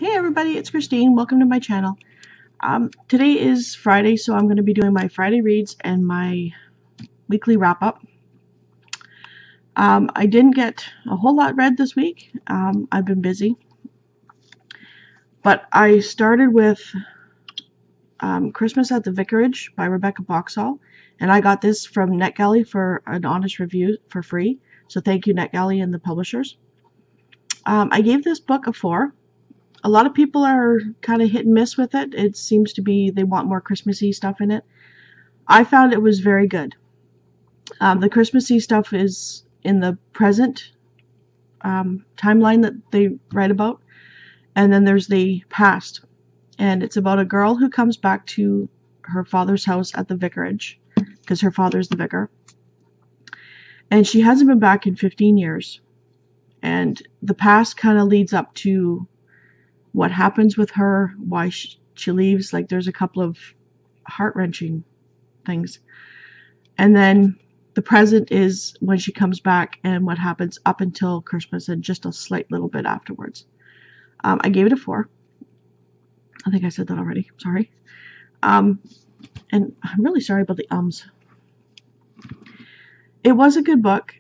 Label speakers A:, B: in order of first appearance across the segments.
A: Hey everybody, it's Christine. Welcome to my channel. Today is Friday, so I'm going to be doing my Friday reads and my weekly wrap-up. I didn't get a whole lot read this week. I've been busy. But I started with Christmas at the Vicarage by Rebecca Boxall, and I got this from NetGalley for an honest review for free. So thank you, NetGalley and the publishers. I gave this book a 4. A lot of people are kind of hit and miss with it. It seems to be they want more Christmassy stuff in it. I found it was very good. The Christmassy stuff is in the present timeline that they write about, and then there's the past. And it's about a girl who comes back to her father's house at the vicarage, because her father's the vicar. And she hasn't been back in 15 years. And the past kind of leads up to what happens with her, why she leaves. Like, there's a couple of heart-wrenching things. And then the present is when she comes back and what happens up until Christmas and just a slight little bit afterwards. I gave it a 4. I think I said that already. Sorry. And I'm really sorry about the ums. It was a good book.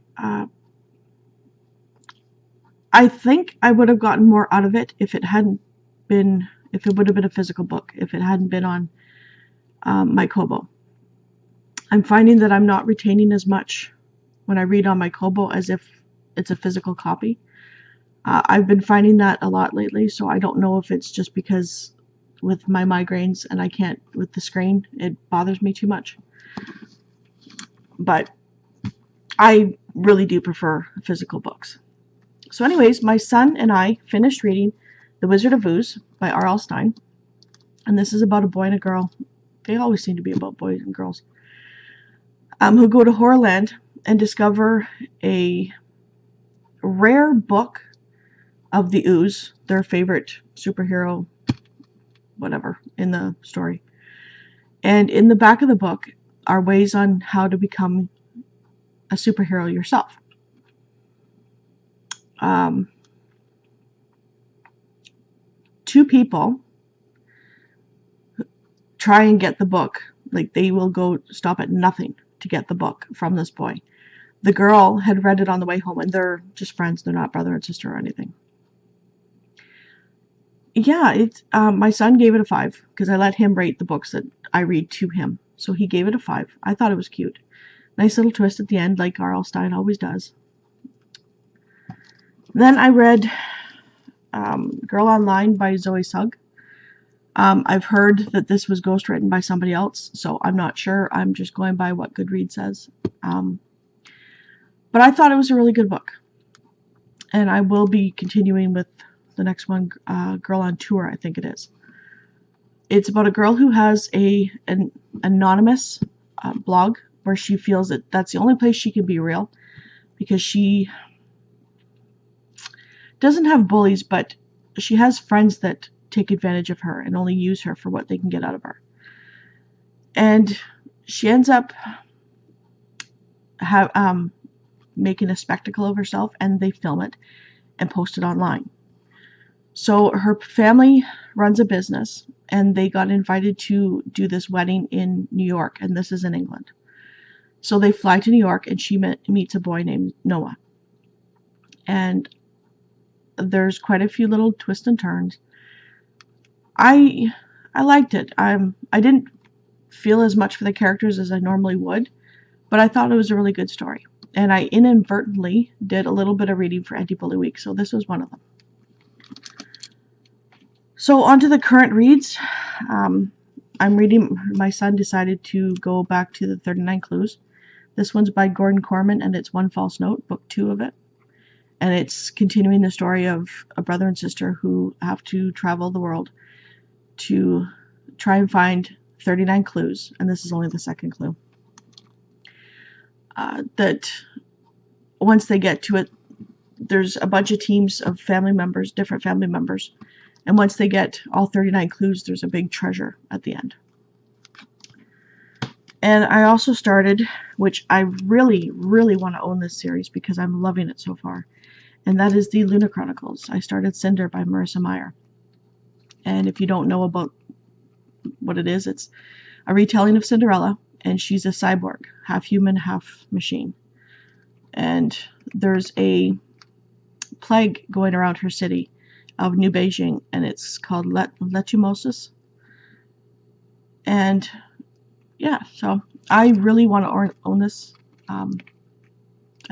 A: I think I would have gotten more out of it if it would have been a physical book, if it hadn't been on my Kobo. I'm finding that I'm not retaining as much when I read on my Kobo as if it's a physical copy. I've been finding that a lot lately, so I don't know if it's just because with my migraines and I can't, with the screen, it bothers me too much. But I really do prefer physical books. So anyways, my son and I finished reading The Wizard of Ooze by R.L. Stine. And this is about a boy and a girl. They always seem to be about boys and girls. Who go to Horrorland and discover a rare book of the ooze, their favorite superhero, whatever, in the story. And in the back of the book are ways on how to become a superhero yourself. Two people try and get the book. Like, they will go stop at nothing to get the book from this boy. The girl had read it on the way home, and they're just friends. They're not brother and sister or anything. Yeah, my son gave it a 5 because I let him rate the books that I read to him. So he gave it a 5. I thought it was cute. Nice little twist at the end, like R.L. Stine always does. Then I read Girl Online by Zoe Sugg. I've heard that this was ghostwritten by somebody else, so I'm not sure. I'm just going by what Goodreads says. But I thought it was a really good book. And I will be continuing with the next one, Girl on Tour, I think it is. It's about a girl who has an anonymous blog where she feels that that's the only place she can be real, because she doesn't have bullies, but she has friends that take advantage of her and only use her for what they can get out of her. And she ends up making a spectacle of herself, and they film it and post it online. So her family runs a business, and they got invited to do this wedding in New York, and this is in England. So they fly to New York, and she meets a boy named Noah. And there's quite a few little twists and turns. I liked it. I didn't feel as much for the characters as I normally would, but I thought it was a really good story. And I inadvertently did a little bit of reading for Anti-Bully Week, so this was one of them. So on to the current reads. I'm reading, my son decided to go back to the 39 Clues. This one's by Gordon Corman, and it's One False Note, book 2 of it. And it's continuing the story of a brother and sister who have to travel the world to try and find 39 clues. And this is only the second clue. That once they get to it, there's a bunch of teams of family members, different family members. And once they get all 39 clues, there's a big treasure at the end. And I also started, which I really, really want to own this series because I'm loving it so far. And that is the Luna Chronicles. I started Cinder by Marissa Meyer. And if you don't know about what it is, it's a retelling of Cinderella, and she's a cyborg, half human, half machine. And there's a plague going around her city of New Beijing, and it's called letumosis. And yeah, so I really want to own this. And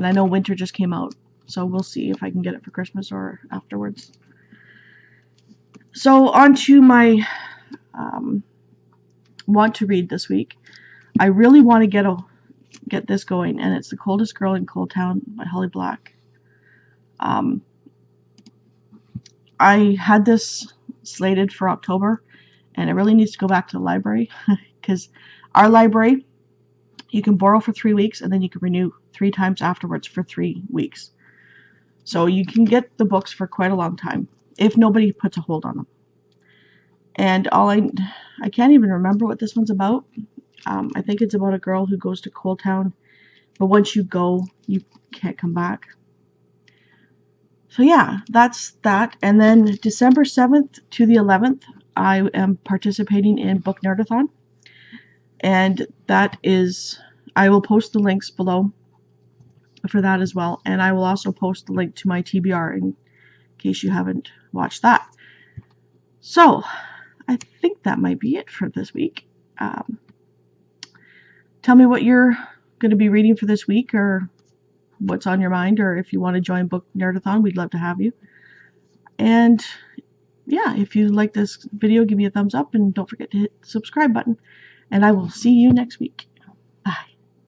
A: I know winter just came out, so we'll see if I can get it for Christmas or afterwards. So on to my want to read this week. I really want to get this going, and it's The Coldest Girl in Cold Town by Holly Black. I had this slated for October, and it really needs to go back to the library because our library, you can borrow for 3 weeks and then you can renew 3 times afterwards for 3 weeks. So you can get the books for quite a long time if nobody puts a hold on them. And I can't even remember what this one's about. I think it's about a girl who goes to Cold Town, but once you go, you can't come back. So yeah, that's that. And then December 7th to the 11th, I am participating in Book Nerdathon. And that is, I will post the links below for that as well. And I will also post the link to my TBR in case you haven't watched that. So, I think that might be it for this week. Tell me what you're going to be reading for this week, or what's on your mind, or if you want to join Book Nerdathon, we'd love to have you. And yeah, if you like this video, give me a thumbs up, and don't forget to hit the subscribe button. And I will see you next week.